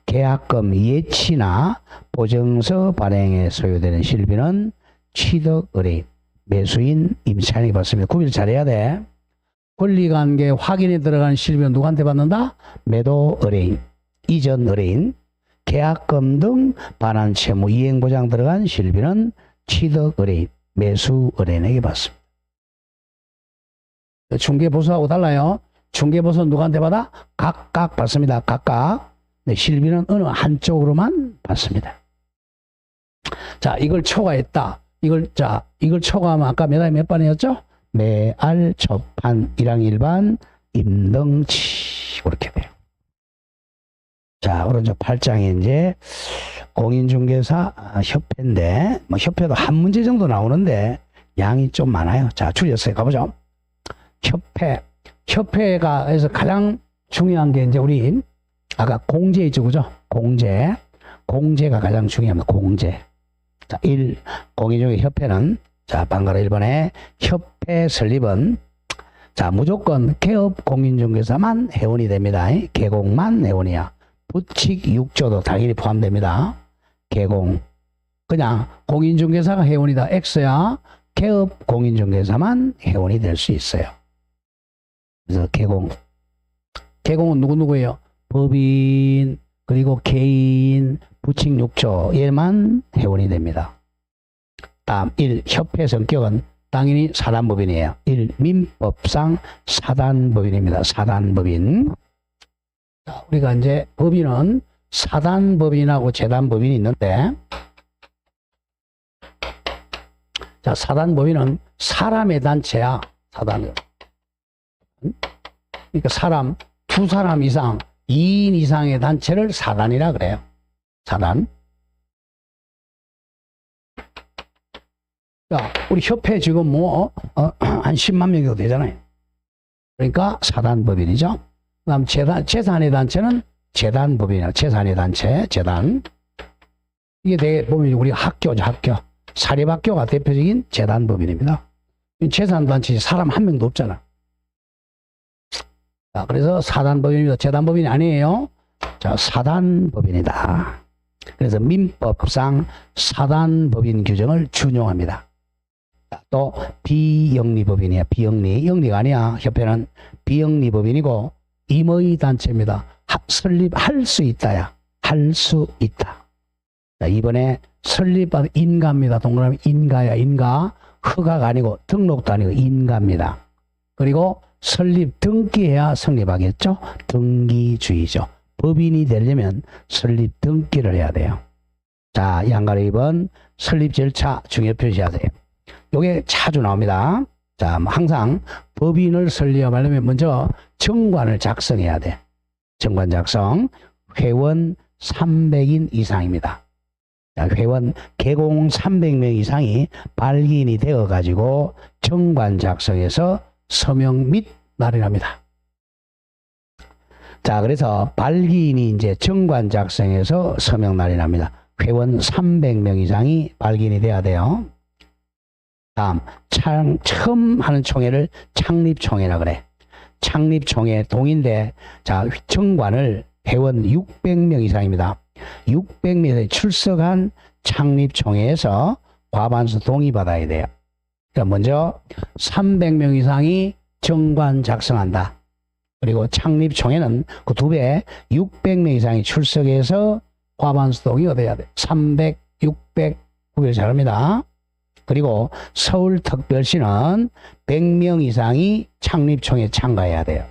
계약금 예치나 보증서 발행에 소요되는 실비는 취득 의뢰인, 매수인, 임차인에게 받습니다. 구별 잘해야 돼. 권리관계 확인에 들어간 실비는 누구한테 받는다? 매도 의뢰인, 이전 의뢰인, 계약금 등 반환 채무 이행보장 들어간 실비는 취득 의뢰인, 매수 의뢰인에게 받습니다. 중개보수하고 달라요. 중개보수는 누구한테 받아? 각각 받습니다. 각각. 네, 실비는 어느 한쪽으로만 받습니다. 자, 이걸 초과했다. 이걸 초과하면 아까 매달 몇 반이었죠? 매알, 초판, 1항 1반, 임등치. 그렇게 돼요. 자, 오른쪽 8장에 이제 공인중개사 협회인데, 뭐 협회도 한 문제 정도 나오는데 양이 좀 많아요. 자, 줄였어요. 가보죠. 협회가 해서 가장 중요한 게 이제 우리 아까 공제 있죠, 그죠? 공제가 가장 중요합니다. 공제. 자, 1. 공인중개협회는 자, 방금 1번에 협회 설립은 자, 무조건 개업 공인중개사만 회원이 됩니다. 개공만 회원이야. 부칙 6조도 당연히 포함됩니다. 개공. 그냥 공인중개사가 회원이다. X야. 개업 공인중개사만 회원이 될 수 있어요. 그래서 개공. 개공은 누구예요? 법인, 그리고 개인, 부칙 6조 얘만 회원이 됩니다. 다음 1. 협회 성격은 당연히 사단법인이에요. 1. 민법상 사단법인입니다. 사단법인. 자, 우리가 이제 법인은 사단법인하고 재단법인이 있는데 자, 사단법인은 사람의 단체야. 사단은. 그러니까 사람, 두 사람 이상, 2인 이상의 단체를 사단이라 그래요. 사단. 자, 우리 협회 지금 한 10만 명 정도 되잖아요. 그러니까 사단법인이죠. 그 다음 재산의 단체는 재단법인이에요. 재산의 단체, 재단. 이게 되게 보면 우리 학교죠, 학교. 사립학교가 대표적인 재단법인입니다. 재산단체 사람 한 명도 없잖아. 자, 그래서 사단법인입니다. 재단법인이 아니에요. 자, 사단법인이다. 그래서 민법상 사단법인 규정을 준용합니다. 또 비영리법인이야. 비영리. 영리가 아니야. 협회는 비영리법인이고 임의 단체입니다. 설립할 수 있다야. 할 수 있다. 자, 이번에 설립한 인가입니다. 동그라미 인가야. 인가. 허가가 아니고 등록도 아니고 인가입니다. 그리고 설립 등기해야 성립하겠죠. 등기주의죠. 법인이 되려면 설립 등기를 해야 돼요. 자, 양가로 2번 설립 절차 중요 표시해야 돼요. 요게 자주 나옵니다. 자, 항상 법인을 설립하려면 먼저 정관을 작성해야 돼. 정관 작성. 회원 300인 이상입니다. 자, 회원 개공 300명 이상이 발기인이 되어 가지고 정관 작성해서 서명 및 날인합니다. 자, 그래서 발기인이 이제 정관 작성해서 서명 날인합니다. 회원 300명 이상이 발기인이 돼야 돼요. 다음, 처음 하는 총회를 창립총회라 그래. 창립총회 동인데, 자, 정관을 회원 600명 이상입니다. 600명이 출석한 창립총회에서 과반수 동의받아야 돼요. 그러니까 먼저 300명 이상이 정관 작성한다. 그리고 창립총회는 그 2배 600명 이상이 출석해서 과반수 동의가 돼야 돼. 300, 600 구별 잘합니다. 그리고 서울특별시는 100명 이상이 창립총회에 참가해야 돼요.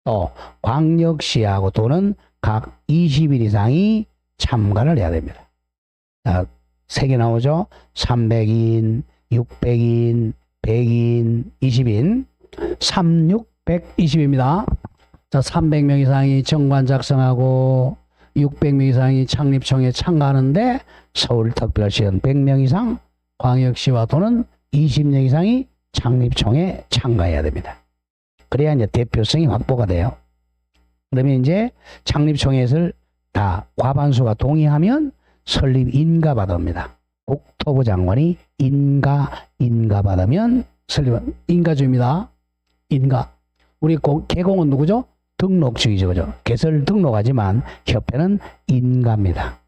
또 광역시하고 또는 각 20일 이상이 참가를 해야 됩니다. 자, 3개 나오죠. 300인, 600인, 100인, 20인, 3620입니다. 자, 300명 이상이 정관 작성하고 600명 이상이 창립총회에 참가하는데 서울특별시는 100명 이상, 광역시와 또는 20명 이상이 창립총회에 참가해야 됩니다. 그래야 이제 대표성이 확보가 돼요. 그러면 이제 창립총회에서 다 과반수가 동의하면 설립 인가 받습니다. 국토부 장관이 인가 받으면 설립은 인가주입니다. 인가. 우리 개공은 누구죠? 등록주의죠. 그죠? 개설 등록하지만 협회는 인가입니다.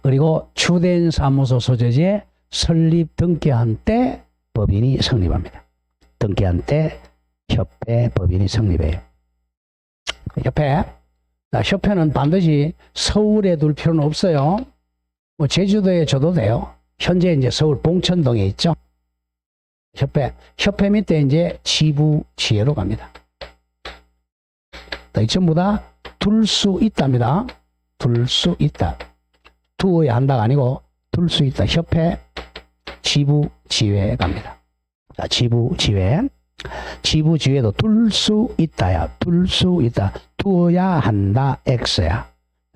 그리고 주된 사무소 소재지에 설립 등기한 때 법인이 성립합니다. 등기한 때 협회 법인이 성립해요. 협회는 반드시 서울에 둘 필요는 없어요. 뭐 제주도에 줘도 돼요. 현재 이제 서울 봉천동에 있죠. 협회 밑에 이제 지부 지회로 갑니다. 전부 다 둘 수 있답니다. 둘 수 있다. 두어야 한다가 아니고 둘 수 있다. 협회 지부 지회에 갑니다. 자, 지부 지회. 지부 지회도 둘 수 있다야. 둘 수 있다. 두어야 한다. X야.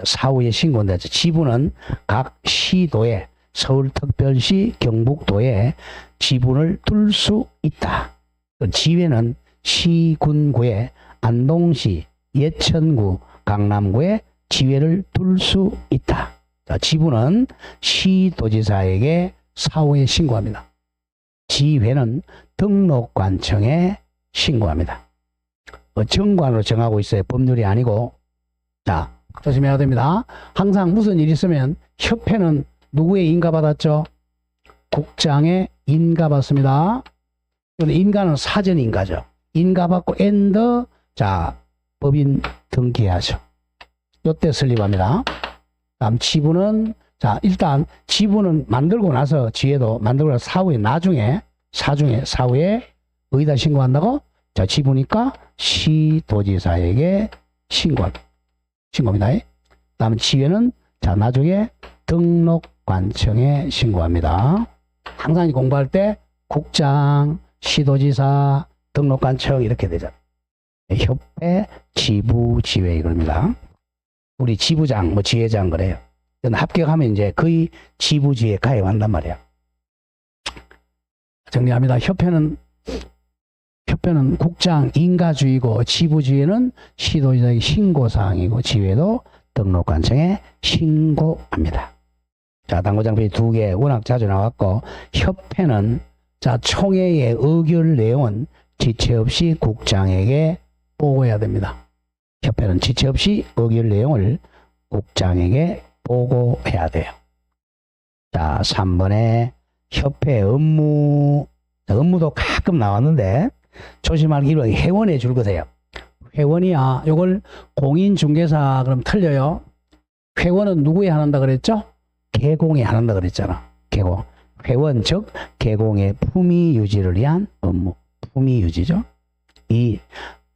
사후에 신고인데 지부는 각 시도에 서울특별시, 경북도에 지분을 둘 수 있다. 지회는 시군구에 안동시, 예천구, 강남구에 지회를 둘 수 있다. 자, 지부는 시도지사에게 사후에 신고합니다. 지회는 등록관청에 신고합니다. 정관으로 정하고 있어요. 법률이 아니고. 자, 조심해야 됩니다. 항상 무슨 일이 있으면 협회는 누구의 인가받았죠? 국장의 인가받습니다. 인가는 사전 인가죠. 인가받고 엔더, 자, 법인 등기하죠. 요때 설립합니다. 다음 지부는, 자, 일단 지부는 만들고 나서, 지혜도 만들고 나서 사후에, 사후에 어디다 신고한다고? 자, 지부니까 시도지사에게 신고합니다. 다음 지회는, 자, 나중에 등록관청에 신고합니다. 항상 공부할 때 국장, 시도지사, 등록관청 이렇게 되잖아요. 협회, 지부, 지회 이겁니다. 우리 지부장, 뭐 지회장 그래요. 합격하면 이제 거의 지부지에 가입한단 말이야. 정리합니다. 협회는 국장 인가주의고 지부주의는 시도지사에게 신고사항이고 지회도 등록관청에 신고합니다. 자, 당구장비 2개 워낙 자주 나왔고 협회는 자, 총회의 의결 내용은 지체 없이 국장에게 보고해야 됩니다. 협회는 지체 없이 의결 내용을 국장에게 보고해야 돼요. 자, 3번에 협회 업무. 자, 업무도 가끔 나왔는데 조심할 일은 회원에 줄 거세요. 회원이야. 요걸 공인중개사 그럼 틀려요. 회원은 누구에 한다 그랬죠? 개공에 한다 그랬잖아. 개공. 회원 즉 개공의 품위 유지를 위한 업무. 품위 유지죠. 2.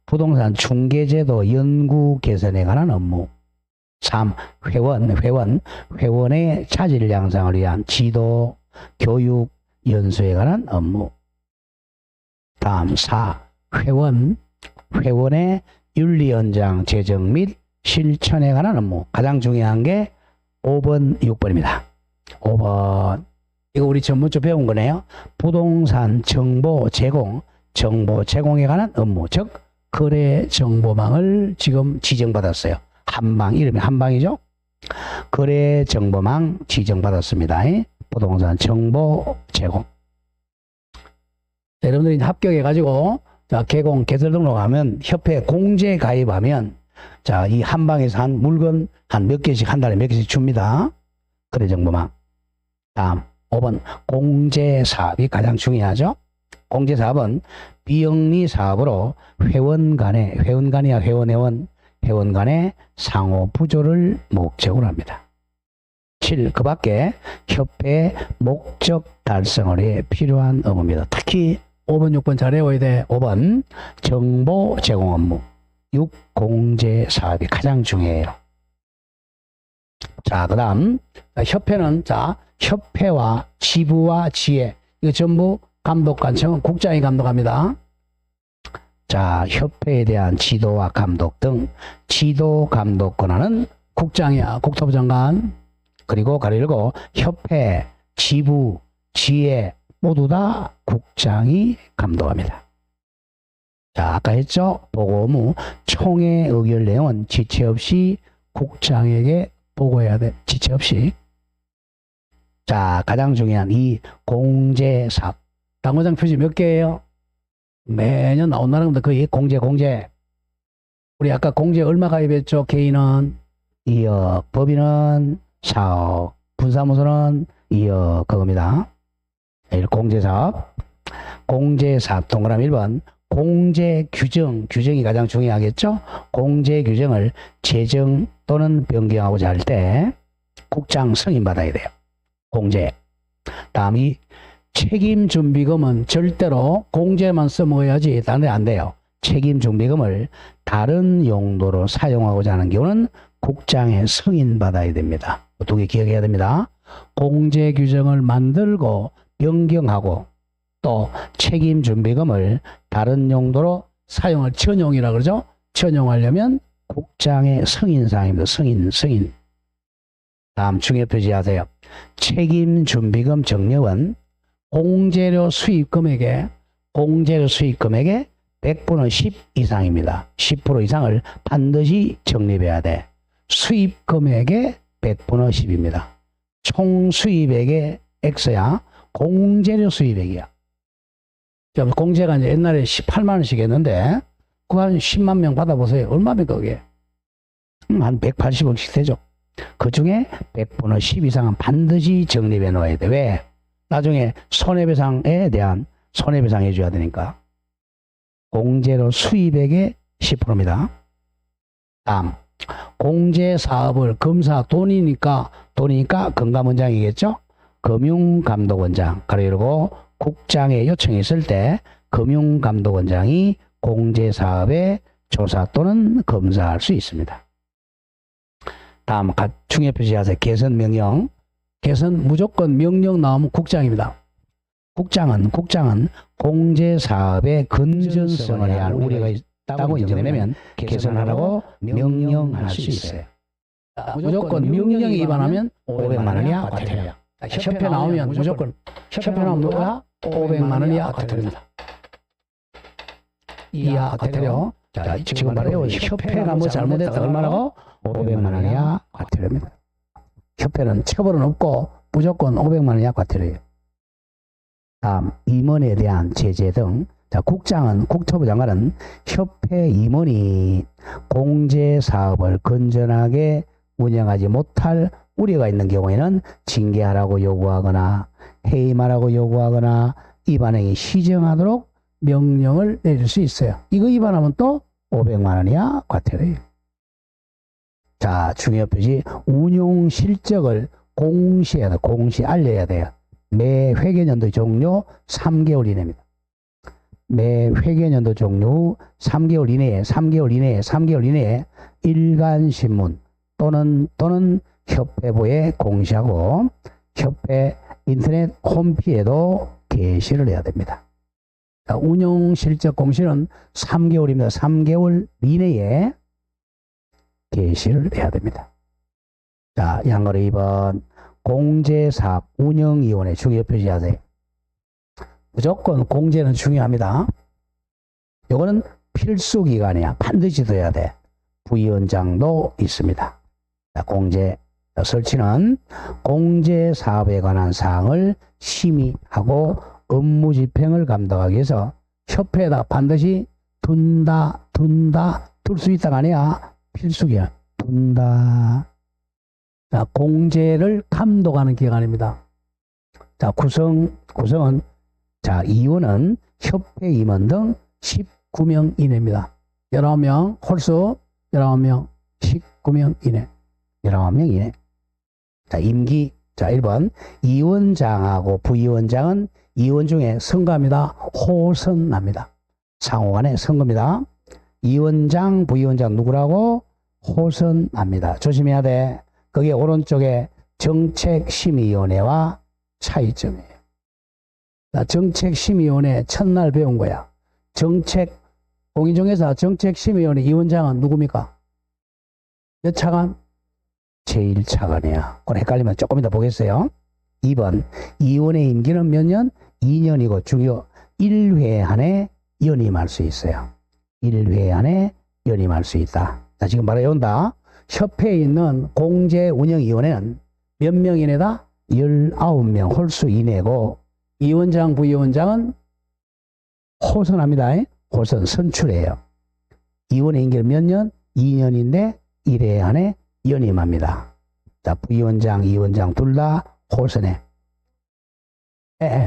부동산 중개제도 연구 개선에 관한 업무. 3. 회원의 자질 양상을 위한 지도, 교육, 연수에 관한 업무. 다음 4. 회원의 윤리 연장 제정 및 실천에 관한 업무. 가장 중요한 게 5번, 6번입니다. 5번. 이거 우리 전부터 배운 거네요. 부동산 정보 제공에 관한 업무. 즉, 거래 정보망을 지금 지정받았어요. 한방, 이름이 한방이죠? 거래 정보망 지정받았습니다. 부동산 정보 제공. 자, 여러분들이 합격해가지고, 자, 개설 등록하면, 협회 공제 가입하면, 자, 이 한방에서 한 물건 한 몇 개씩, 한 달에 몇 개씩 줍니다. 거래 정보망. 다음, 5번, 공제 사업이 가장 중요하죠? 공제 사업은 비영리 사업으로 회원 간의 상호 부조를 목적으로 합니다. 7. 그 밖에 협회 목적 달성을 위해 필요한 업무입니다. 특히 5번, 6번 잘 외워야 돼. 5번 정보 제공 업무. 6. 공제 사업이 가장 중요해요. 자, 그 다음 협회는 자, 협회와 지부와 지회 이거 전부 감독관청은 국장이 감독합니다. 자, 협회에 대한 지도와 감독 등 지도 감독 권한은 국장이야. 국토부 장관. 그리고 가리고 협회, 지부, 지회 모두 다 국장이 감독합니다. 자, 아까 했죠? 보고 업무 총회 의결 내용은 지체 없이 국장에게 보고해야 돼. 지체 없이. 자, 가장 중요한 이 공제사업. 당구장 표지 몇 개예요? 매년 나온다는 건데 거의 공제. 우리 아까 공제 얼마 가입했죠? 개인은 2억, 법인은 4억, 분사무소는 2억 그겁니다. 공제사업. 공제사업 동그라미 1번. 공제규정이 가장 중요하겠죠? 공제규정을 제정 또는 변경하고자 할 때 국장 승인 받아야 돼요. 공제. 다음이 책임준비금은 절대로 공제만 써먹어야지 다른 데 안 돼요. 책임준비금을 다른 용도로 사용하고자 하는 경우는 국장의 승인 받아야 됩니다. 2개 기억해야 됩니다. 공제 규정을 만들고 변경하고 또 책임준비금을 다른 용도로 사용할 전용이라 그러죠. 전용하려면 국장의 승인사항입니다. 승인. 다음 중요 표시하세요. 책임준비금 적립은 공제료 수입 금액의 100분의 10 이상입니다. 10% 이상을 반드시 적립해야 돼. 수입 금액의 100분의 10입니다. 총 수입액의 X야. 공제료 수입액이야. 공제가 이제 옛날에 18만 원씩 했는데 그거 한 10만 명 받아보세요. 얼마입니까 그게? 한 180원씩 되죠. 그 중에 100분의 10 이상은 반드시 적립해 놓아야 돼. 왜? 나중에 손해배상에 대한 손해배상 해줘야 되니까. 공제로 수입액의 10%입니다. 다음, 공제사업을 검사 돈이니까 금감원장이겠죠? 금융감독원장, 가로 열고 국장에 요청했을 때 금융감독원장이 공제사업의 조사 또는 검사할 수 있습니다. 다음 중요 표시하세요. 개선명령. 개선 무조건 명령 나오면 국장입니다. 국장은 공제사업의 건전성에 대한 우려가 있다고 인정되면 개선하라고 명령할 수 있어요. 무조건 명령에 위반하면 500만 원이야 과태료. 협회 나오면 무조건 협회 나오면 뭐야? 500만 원이야 과태료입니다. 이하 과태료. 자, 지금 말해요. 협회가 뭐 잘못했다 얼마라고? 500만 원이야 과태료입니다. 협회는 처벌은 없고 무조건 500만 원이야 과태료예요. 다음, 임원에 대한 제재 등. 자, 국토부 장관은 협회 임원이 공제사업을 건전하게 운영하지 못할 우려가 있는 경우에는 징계하라고 요구하거나 해임하라고 요구하거나 위반행위 시정하도록 명령을 내릴 수 있어요. 이거 위반하면 또 500만 원이야 과태료예요. 자, 중요 표시 운용 실적을 공시해야 돼. 알려야 돼요. 매 회계연도 종료 3개월 이내입니다. 매 회계연도 종료 후 3개월 이내에 일간신문 또는 협회부에 공시하고 협회 인터넷 홈피에도 게시를 해야 됩니다. 자, 운용 실적 공시는 3개월입니다. 3개월 이내에 게시를 해야 됩니다. 자, 양거로 2번 공제사업 운영위원회 중요 표시하세요. 무조건 공제는 중요합니다. 이거는 필수기관이야. 반드시 둬야 돼. 부위원장도 있습니다. 자, 공제 설치는 공제사업에 관한 사항을 심의하고 업무 집행을 감독하기 위해서 협회에다 반드시 둘 수 있다가 아니야. 필수기야. 둔다. 자, 공제를 감독하는 기관입니다. 자, 구성은 자, 이원은 협회 임원 등 19명 이내입니다. 19명, 홀수 19명, 19명 이내. 19명 이내. 자, 임기. 자, 1번. 이원장하고 부위원장은 이원 중에 선거합니다. 호선합니다. 상호간에 선거입니다. 이원장, 부위원장 누구라고? 호선합니다. 조심해야 돼. 그게 오른쪽에 정책심의위원회와 차이점이에요. 자, 정책심의위원회 첫날 배운 거야. 공인중개사 정책심의위원회 위원장은 누굽니까? 몇 차관? 제1차관이야. 그건 헷갈리면 조금 이따 보겠어요. 2번. 이원의 임기는 몇 년? 2년이고 중요 1회 안에 연임할 수 있어요. 1회 안에 연임할 수 있다. 자, 지금 말해온다. 협회에 있는 공제운영위원회는 몇 명 이내다? 19명 홀수 이내고 위원장, 부위원장은 호선합니다. 호선 선출해요. 위원회 임기는 몇 년? 2년인데 1회 안에 연임합니다. 자, 부위원장, 위원장 둘 다 호선해.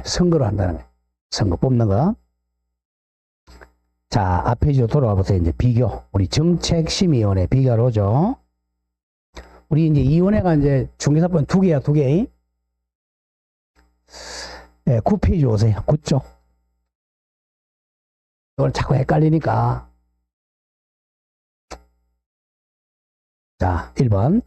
선거로 한다는 거예요. 선거 뽑는 거. 자, 앞에 돌아와 보세요. 이제 비교. 우리 정책심의위원회 비교로 오죠. 우리 이제 이 위원회가 이제 중개사법 2개야, 2개. 9페이지 오세요. 9쪽. 이걸 자꾸 헷갈리니까. 자, 1번.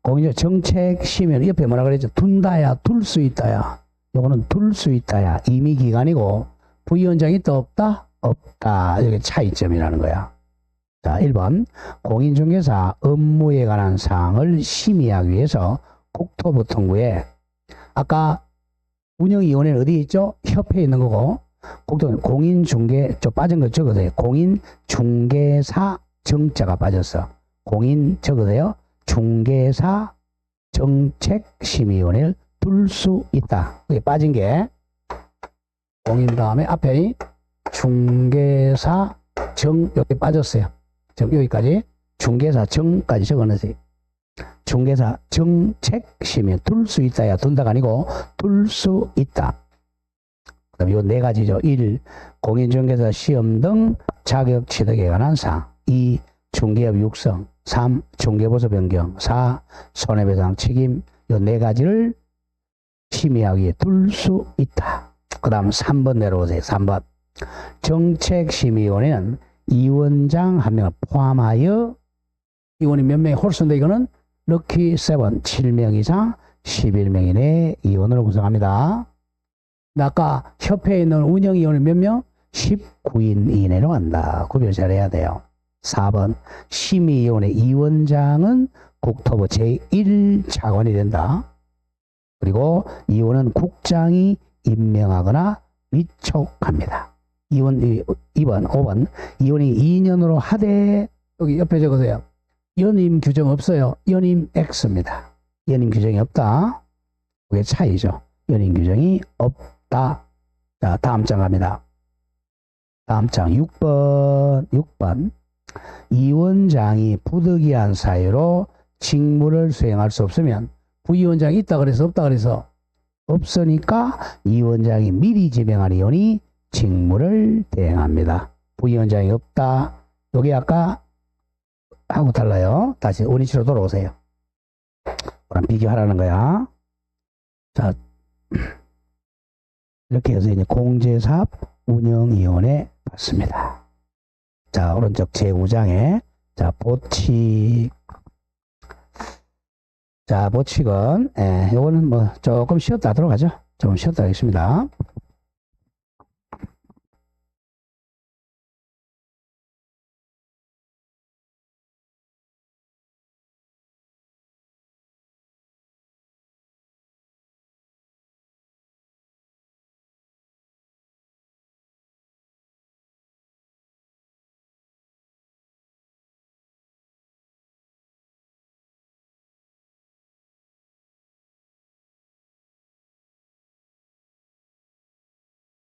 공인중 정책심의위원회 옆에 뭐라 그랬죠? 둔다야, 둘 수 있다야. 요거는 둘 수 있다야. 임의기관이고, 부위원장이 또 없다? 없다. 이게 차이점이라는 거야. 자, 1번. 공인중개사 업무에 관한 사항을 심의하기 위해서 국토부 통구에 아까 운영위원회는 어디 있죠? 협회에 있는 거고 국토부 공인중개 좀 빠진 거 적으세요. 공인중개사 정자가 빠졌어. 공인 적으세요. 중개사 정책심의위원회를 둘 수 있다. 여기 빠진 게 공인 다음에 앞에 중개사 정 여기 빠졌어요. 여기까지 중개사 정까지 적어놓으세요. 중개사 정책심의 둘 수 있다야 둔다가 아니고 둘 수 있다. 그다음 요 네 가지죠. 1. 공인중개사 시험 등 자격 취득에 관한 사항. 2. 중개업 육성. 3. 중개보수 변경. 4. 손해배상 책임. 요 네 가지를 심의하기 위해 둘 수 있다. 그 다음 3번 내려오세요. 3번. 정책심의위원회는 위원장 한 명을 포함하여 위원이 몇 명이 홀수인데 이거는 럭키 7, 7명 이상 11명 이내 위원으로 구성합니다. 아까 협회에 있는 운영위원은 몇 명? 19인 이내로 한다. 구별 잘해야 돼요. 4번 심의위원회 위원장은 국토부 제1차관이 된다. 그리고 위원은 국장이 임명하거나 위촉합니다. 2번, 5번 위원이 2년으로 하되 여기 옆에 적으세요. 연임 규정 없어요. 연임 X입니다. 연임 규정이 없다. 그게 차이죠. 연임 규정이 없다. 자, 다음 장 갑니다. 다음 장 6번. 위원장이 부득이한 사유로 직무를 수행할 수 없으면 부위원장이 있다 그래서 없다 그래서 없으니까 위원장이 미리 지명한 위원이 직무를 대행합니다. 부위원장이 없다. 여기 아까 하고 달라요. 다시 원위치로 돌아오세요. 그럼 비교하라는 거야. 자, 이렇게 해서 이제 공제사업 운영위원회 받습니다. 자, 오른쪽 제5장에 자, 보칙. 자, 보칙은 요거는 뭐 조금 쉬었다 하도록 하죠. 조금 쉬었다 하겠습니다.